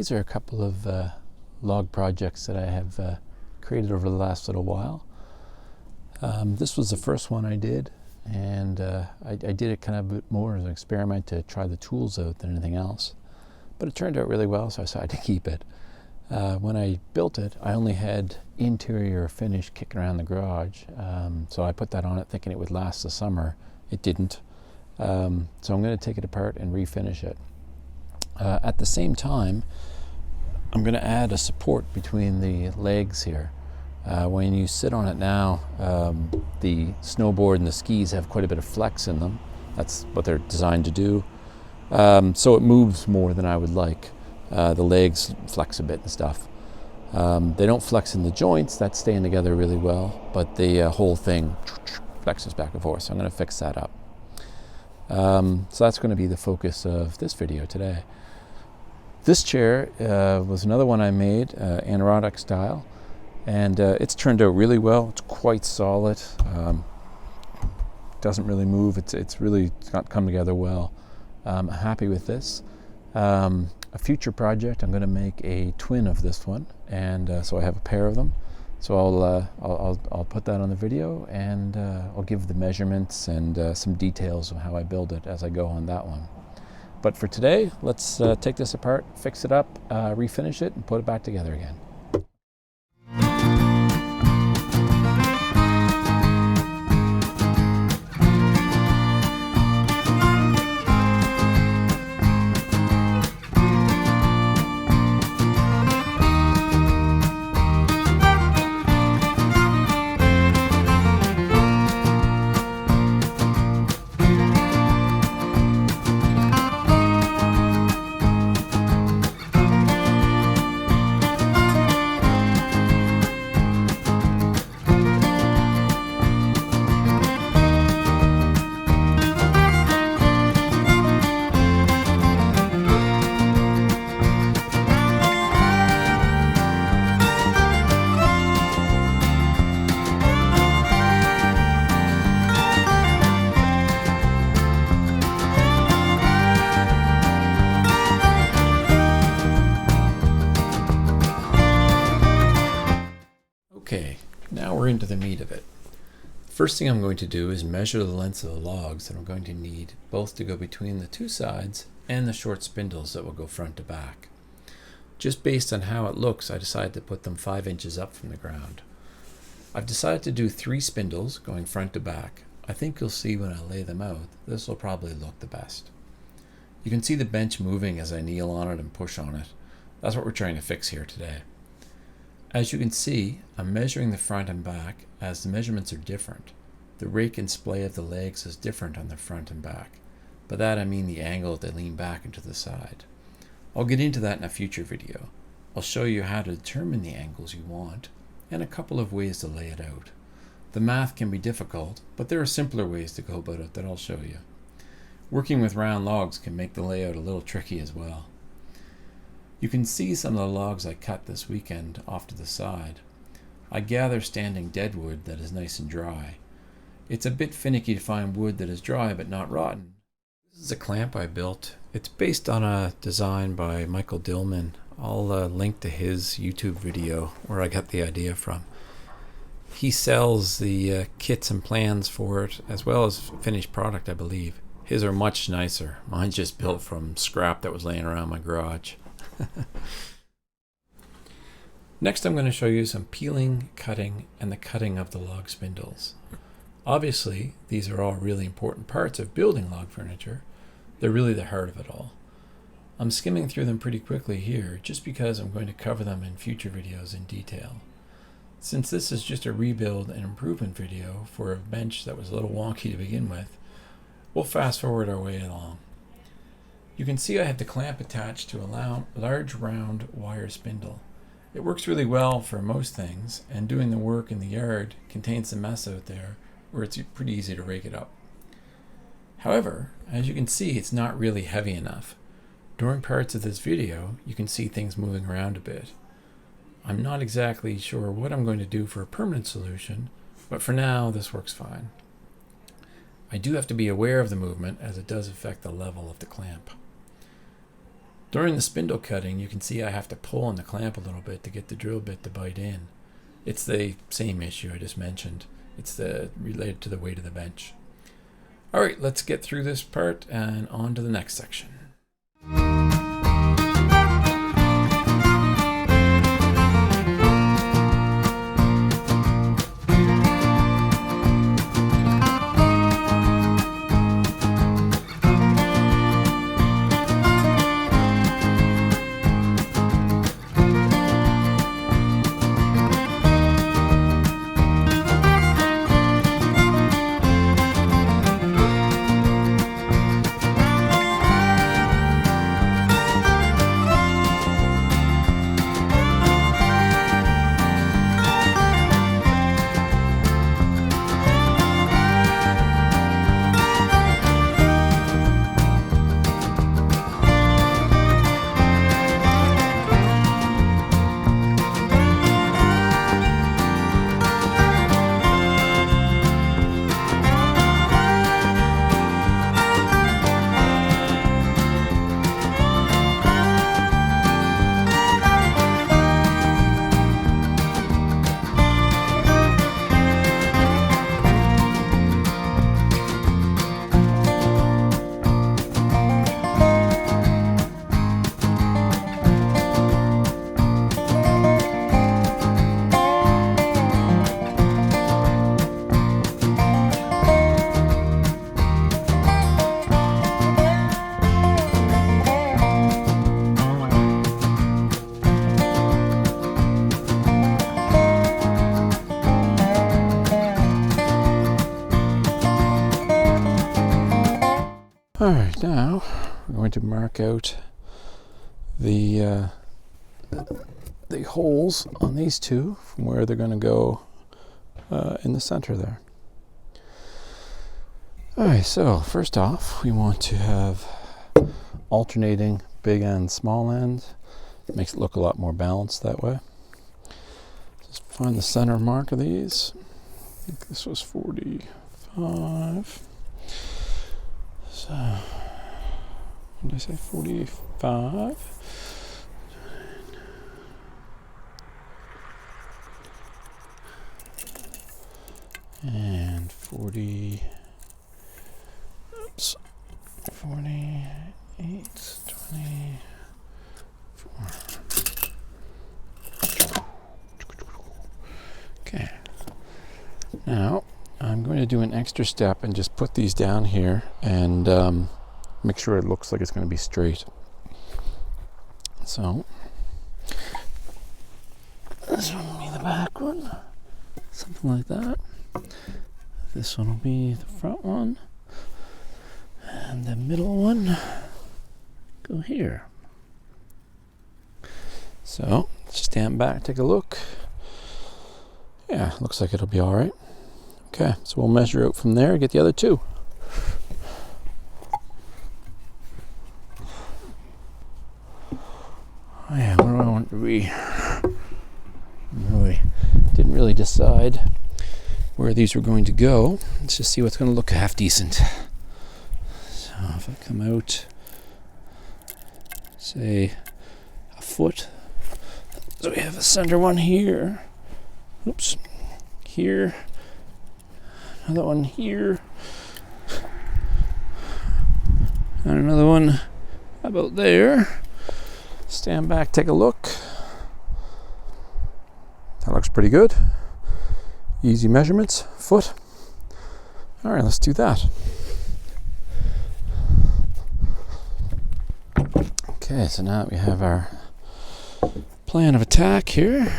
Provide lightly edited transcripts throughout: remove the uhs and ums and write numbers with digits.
these are a couple of log projects that I have created over the last little while. This was the first one I did, and I did it kind of a bit more as an experiment to try the tools out than anything else. But it turned out really well, so I decided to keep it. When I built it, I only had interior finish kicking around the garage, so I put that on it thinking it would last the summer. It didn't. So I'm going to take it apart and refinish it. At the same time, I'm going to add a support between the legs here. When you sit on it now, the snowboard and the skis have quite a bit of flex in them. That's what they're designed to do. So it moves more than I would like. The legs flex a bit and stuff. They don't flex in the joints, that's staying together really well, but the whole thing flexes back and forth, so I'm going to fix that up. So that's going to be the focus of this video today. This chair was another one I made, anorotic style, and it's turned out really well. It's quite solid, doesn't really move, it's really come together well. I'm happy with this. A future project, I'm going to make a twin of this one, and so I have a pair of them. So I'll put that on the video, and I'll give the measurements and some details of how I build it as I go on that one. But for today, let's take this apart, fix it up, refinish it, and put it back together again. Okay, now we're into the meat of it. First thing I'm going to do is measure the lengths of the logs that I'm going to need, both to go between the two sides and the short spindles that will go front to back. Just based on how it looks, I decided to put them 5 inches up from the ground. I've decided to do 3 spindles going front to back. I think you'll see when I lay them out, this will probably look the best. You can see the bench moving as I kneel on it and push on it. That's what we're trying to fix here today. As you can see, I'm measuring the front and back as the measurements are different. The rake and splay of the legs is different on the front and back. By that I mean the angle that they lean back into the side. I'll get into that in a future video. I'll show you how to determine the angles you want and a couple of ways to lay it out. The math can be difficult, but there are simpler ways to go about it that I'll show you. Working with round logs can make the layout a little tricky as well. You can see some of the logs I cut this weekend off to the side. I gather standing dead wood that is nice and dry. It's a bit finicky to find wood that is dry but not rotten. This is a clamp I built. It's based on a design by Michael Dillman. I'll link to his YouTube video where I got the idea from. He sells the kits and plans for it as well as finished product, I believe. His are much nicer. Mine's just built from scrap that was laying around my garage. Next I'm going to show you some peeling, cutting, and the cutting of the log spindles. Obviously, these are all really important parts of building log furniture. They're really the heart of it all. I'm skimming through them pretty quickly here just because I'm going to cover them in future videos in detail. Since this is just a rebuild and improvement video for a bench that was a little wonky to begin with, we'll fast forward our way along. You can see I have the clamp attached to a large round wire spindle. It works really well for most things, and doing the work in the yard contains some mess out there where it's pretty easy to rake it up. However, as you can see, it's not really heavy enough. During parts of this video, you can see things moving around a bit. I'm not exactly sure what I'm going to do for a permanent solution, but for now, this works fine. I do have to be aware of the movement as it does affect the level of the clamp. During the spindle cutting, you can see I have to pull on the clamp a little bit to get the drill bit to bite in. It's the same issue I just mentioned. It's related to the weight of the bench. All right, let's get through this part and on to the next section. All right, now we're going to mark out the holes on these two from where they're going to go in the center there. All right, so first off, we want to have alternating big end, small end. It makes it look a lot more balanced that way. Just find the center mark of these. I think this was 45. So, what did I say, 45? And 40, oops, 48, 24. Okay, now I'm going to do an extra step and just put these down here and make sure it looks like it's going to be straight. So this one will be the back one, something like that. This one will be the front one, and the middle one go here. So stand back, take a look. Yeah, looks like it'll be all right. Okay, so we'll measure out from there, get the other two. Oh yeah, where do I want to be? Really didn't really decide where these were going to go. Let's just see what's going to look half decent. So if I come out, say a foot, so we have a center one here. Oops, here. Another one here, and another one about there. Stand back, take a look. That looks pretty good. Easy measurements, foot. All right, let's do that. Okay, so now we have our plan of attack here.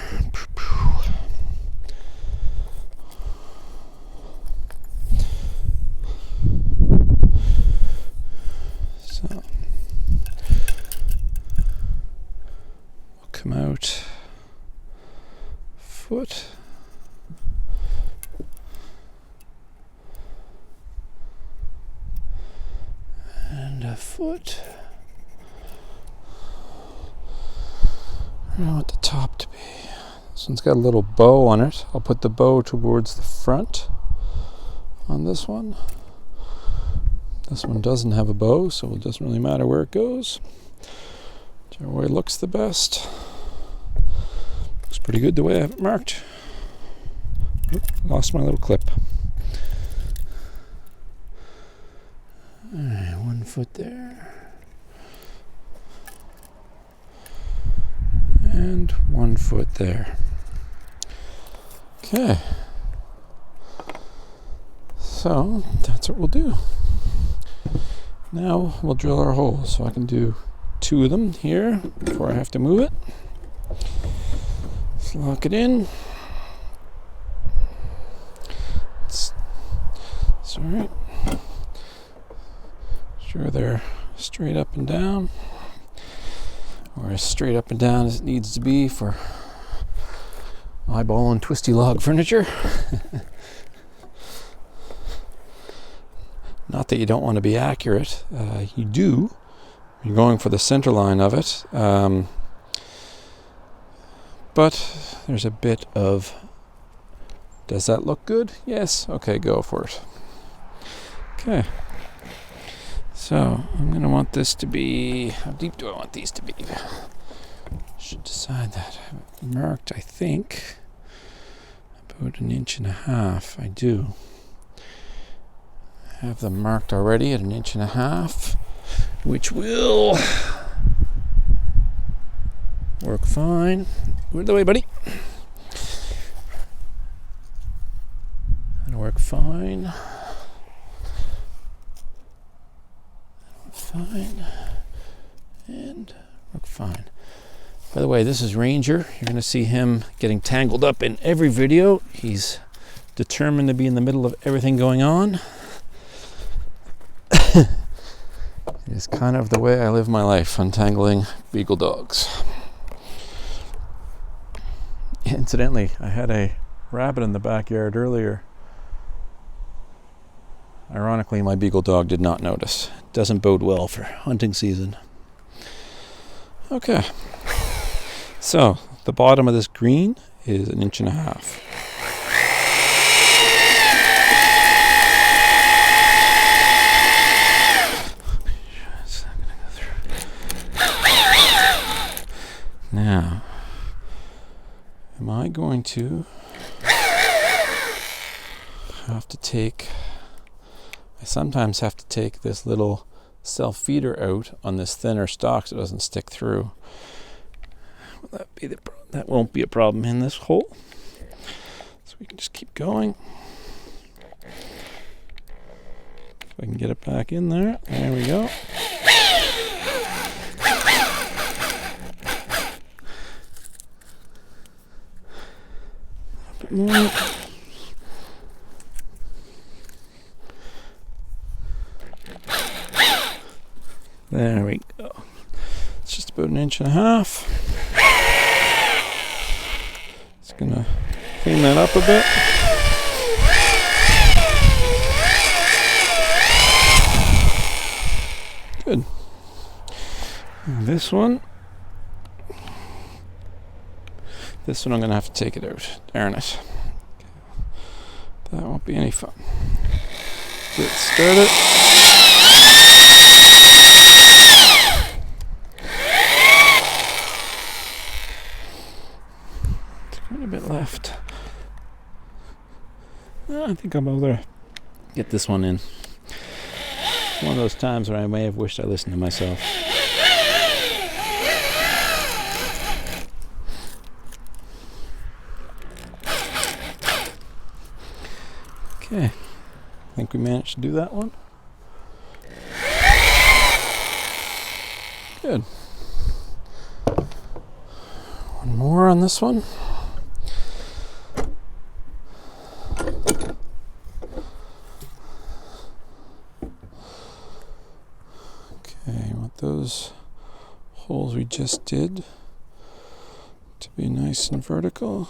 Come out, foot, and a foot. I want the top to be. This one's got a little bow on it. I'll put the bow towards the front on this one. This one doesn't have a bow, so it doesn't really matter where it goes. Whichever way looks the best. Looks pretty good the way I have it marked. Oop, lost my little clip. Alright, 1 foot there. And 1 foot there. Okay. So that's what we'll do. Now we'll drill our holes. So I can do 2 of them here before I have to move it. Let's lock it in. It's alright. Sure they're straight up and down, or as straight up and down as it needs to be for eyeball and twisty log furniture. Not that you don't want to be accurate. You do. You're going for the center line of it. But there's a bit of, does that look good? Yes. Okay, go for it. Okay. So I'm going to want this to be, how deep do I want these to be? Should decide that. I have it marked, I think, about 1.5 inches. I do. I have them marked already at 1.5 inches, which will work fine. Out of the way, buddy. That'll work fine. Fine. And work fine. By the way, this is Ranger. You're going to see him getting tangled up in every video. He's determined to be in the middle of everything going on. It is kind of the way I live my life, untangling beagle dogs. Incidentally, I had a rabbit in the backyard earlier. Ironically, my beagle dog did not notice. Doesn't bode well for hunting season. Okay. So, the bottom of this green is 1.5 inches. Now, am I going to have to take, I sometimes have to take this little self-feeder out on this thinner stock so it doesn't stick through. Will that won't be a problem in this hole. So we can just keep going. If I can get it back in there. There we go. A bit more. There we go. It's just about 1.5 inches. Just gonna clean that up a bit. Good. And this one I'm gonna have to take it out. Darn it. That won't be any fun. Get started. A bit left. I think I'm able to get this one in. One of those times where I may have wished I listened to myself. Okay, I think we managed to do that one. Good. One more on this one. Those holes we just did to be nice and vertical.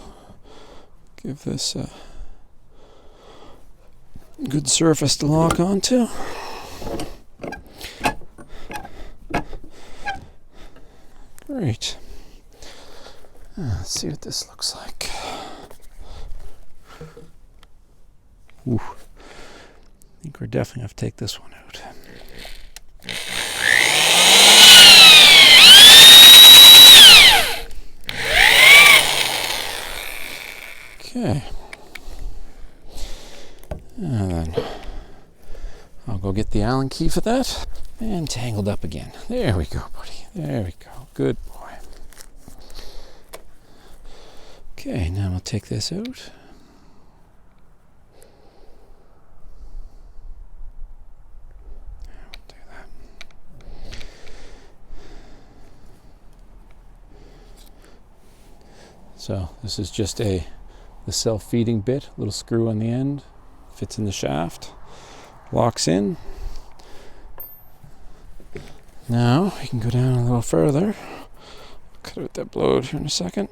Give this a good surface to lock onto. Great. Let's see what this looks like. Ooh. I think we're definitely going to have to take this one out. And then I'll go get the Allen key for that. And tangled up again. There we go, buddy. There we go. Good boy. Okay, now I'll take this out. Do that. So this is just the self-feeding bit, little screw on the end, fits in the shaft, locks in. Now we can go down a little further. Cut out that blowout here in a second.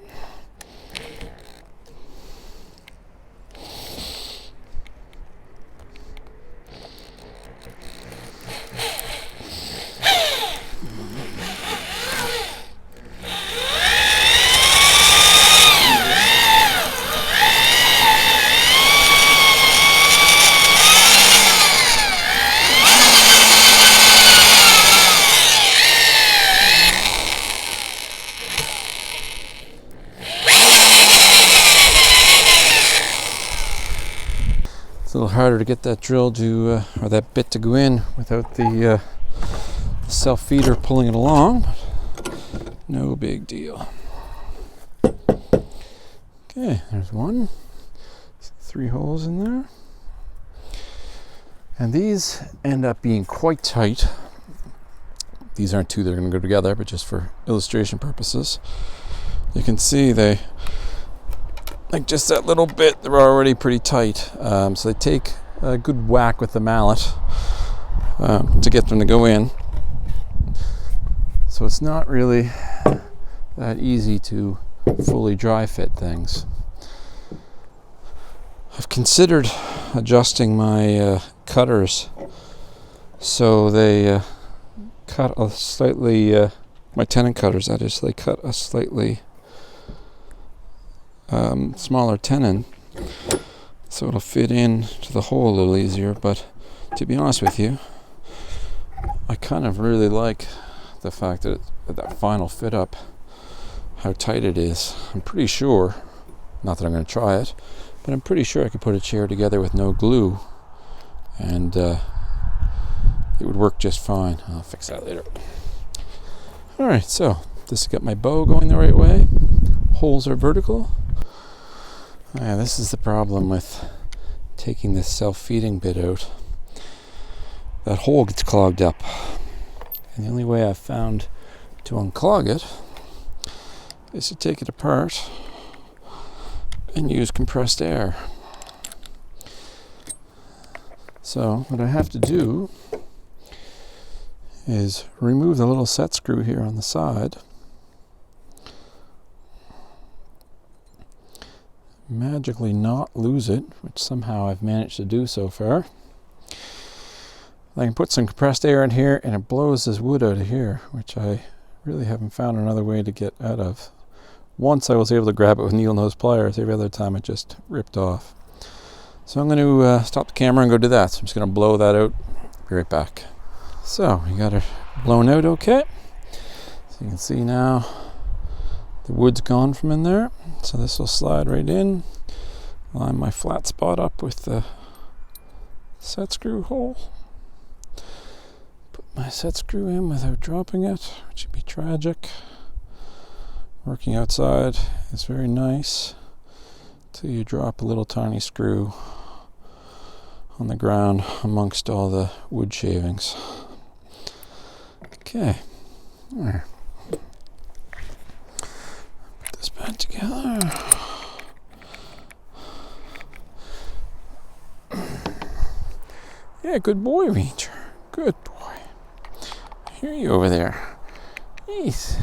It's a little harder to get that drill to, or that bit to go in without the self-feeder pulling it along. No big deal. Okay, there's one. 3 holes in there. And these end up being quite tight. These aren't two that are going to go together, but just for illustration purposes. You can see they, like just that little bit, they're already pretty tight. So they take a good whack with the mallet to get them to go in. So it's not really that easy to fully dry fit things. I've considered adjusting my cutters so they cut a slightly, my tenon cutters, that is, they cut a slightly smaller tenon so it'll fit in to the hole a little easier. But to be honest with you, I kind of really like the fact that that final fit up, how tight it is. I'm pretty sure, not that I'm going to try it, but I'm pretty sure I could put a chair together with no glue and it would work just fine. I'll fix that later. Alright, so this has got my bow going the right way. Holes are vertical. Yeah, this is the problem with taking this self-feeding bit out. That hole gets clogged up. And the only way I've found to unclog it is to take it apart and use compressed air. So what I have to do is remove the little set screw here on the side, magically not lose it, which somehow I've managed to do so far. I can put some compressed air in here and it blows this wood out of here, which I really haven't found another way to get out of. Once I was able to grab it with needle nose pliers, every other time it just ripped off. So I'm going to stop the camera and go do that. So I'm just going to blow that out. Be right back. So we got it blown out okay. So you can see now the wood's gone from in there. So this will slide right in. Line my flat spot up with the set screw hole. Put my set screw in without dropping it, which would be tragic. Working outside is very nice till you drop a little tiny screw on the ground amongst all the wood shavings. Okay, there. Put this back together. Yeah, good boy, Ranger. Good boy. I hear you over there. Jeez.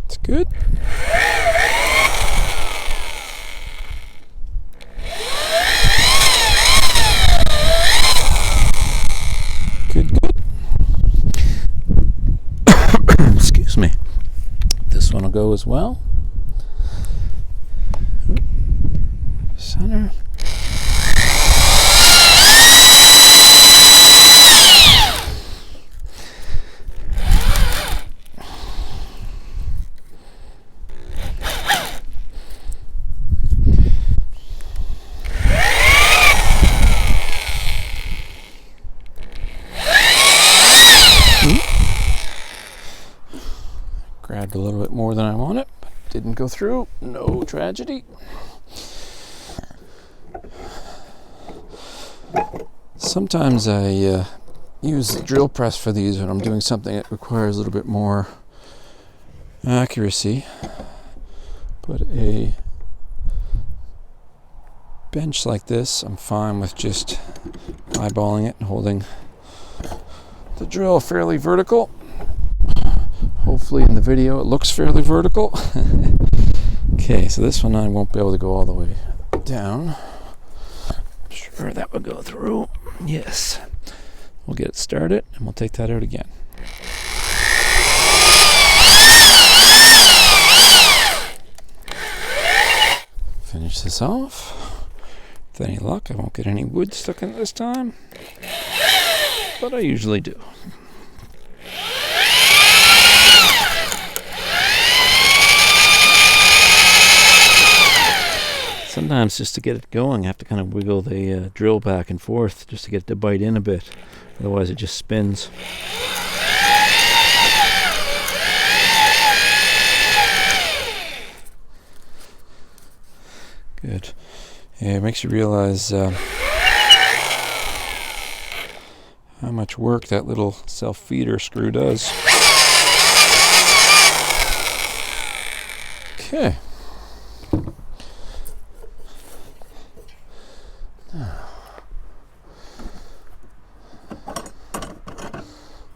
It's good. this one will go as well. Center. Grabbed a little bit more than I wanted, but didn't go through. No tragedy. Sometimes I use the drill press for these when I'm doing something that requires a little bit more accuracy. But a bench like this, I'm fine with just eyeballing it and holding the drill fairly vertical. Hopefully in the video it looks fairly vertical. Okay, so this one I won't be able to go all the way down. I'm sure that would go through. Yes. We'll get it started and we'll take that out again. Finish this off. With any luck, I won't get any wood stuck in it this time, but I usually do. Sometimes just to get it going, I have to kind of wiggle the drill back and forth just to get it to bite in a bit. Otherwise it just spins. Good. Yeah, it makes you realize how much work that little self-feeder screw does. Okay.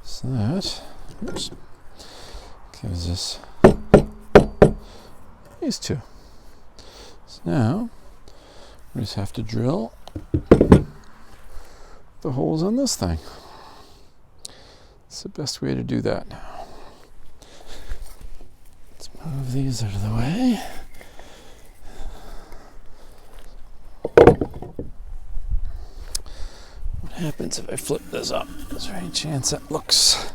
So that gives us these two. So now we just have to drill the holes on this thing. It's the best way to do that now. Let's move these out of the way. What happens if I flip this up? Is there any chance that looks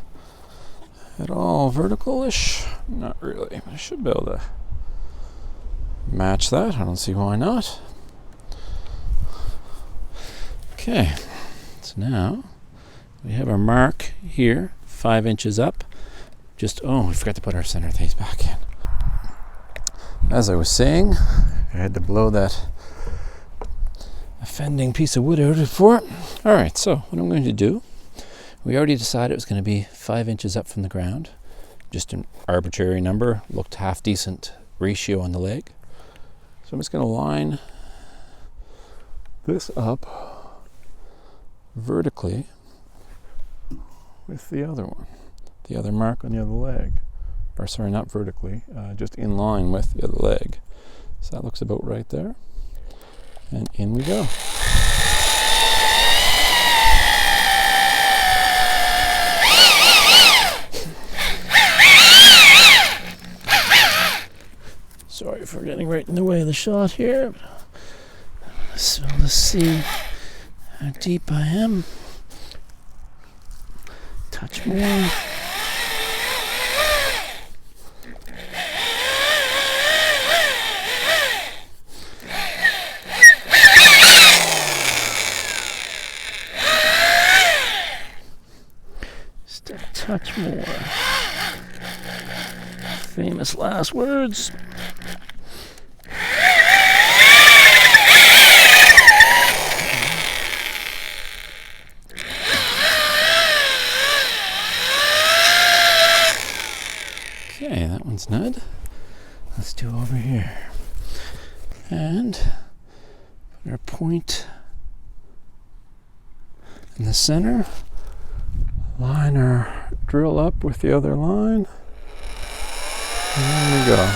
at all vertical-ish? Not really. I should be able to match that. I don't see why not. Okay, so now we have our mark here, 5 inches up. We forgot to put our center face back in. As I was saying, I had to blow that offending piece of wood out for it. All right, so what I'm going to do, we already decided it was going to be 5 inches up from the ground. Just an arbitrary number, looked half decent ratio on the leg. So I'm just going to line this up vertically with the other one, the other mark on the other leg. Or sorry, not vertically, just in line with the other leg. So that looks about right there. And in we go. Sorry for getting right in the way of the shot here. So let's see how deep I am. Touch more. Just a touch more. Famous last words. Okay, that one's good. Let's do over here. And put our point in the center. Line our drill up with the other line. And there we go.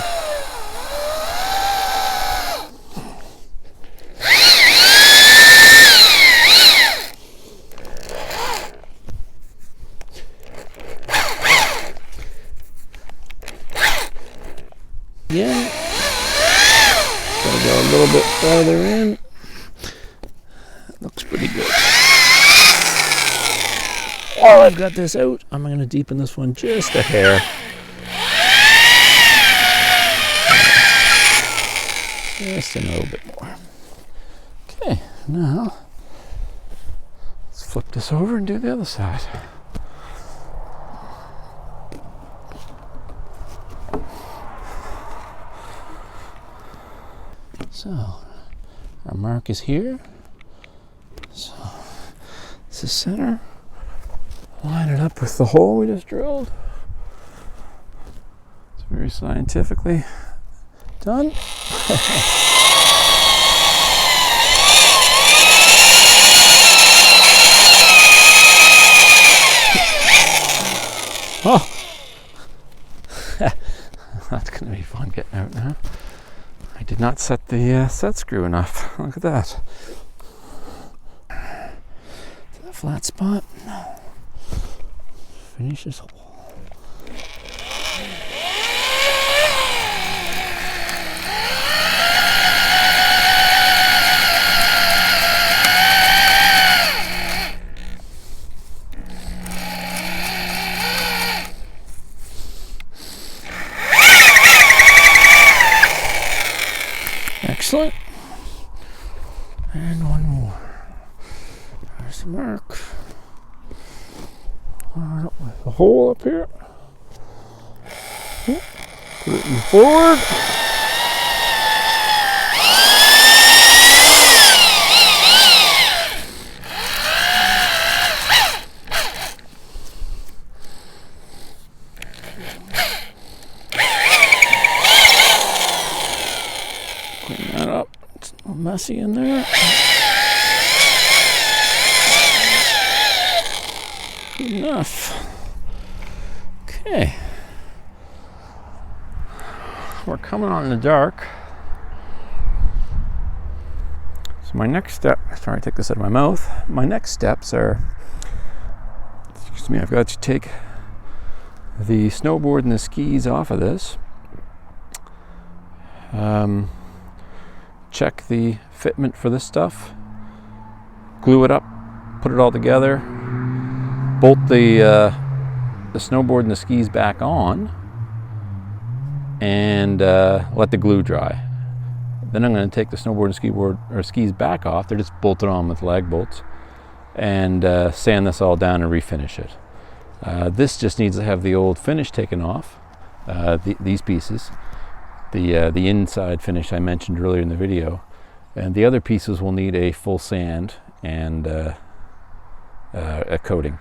Again, gotta go a little bit farther in. That looks pretty good. While I've got this out, I'm going to deepen this one just a hair. Just a little bit more. Okay, now let's flip this over and do the other side. So, our mark is here. So, this is center. Line it up with the hole we just drilled. It's very scientifically done. Oh! That's going to be fun getting out now. I did not set the set screw enough. Look at that. To the flat spot. Finish this hole. Excellent. And one more. There's the mark. Line up with the hole up here. Put it in forward. Clean that up. It's a little messy in there. Good enough. Okay. We're coming on in the dark. So my next step, sorry, take this out of my mouth. My next steps are, excuse me, I've got to take the snowboard and the skis off of this. Check the fitment for this stuff. Glue it up, put it all together. Bolt the snowboard and the skis back on, and let the glue dry. Then I'm going to take the snowboard and skis back off. They're just bolted on with lag bolts, and sand this all down and refinish it. This just needs to have the old finish taken off. These pieces, the inside finish I mentioned earlier in the video, and the other pieces will need a full sand and a coating.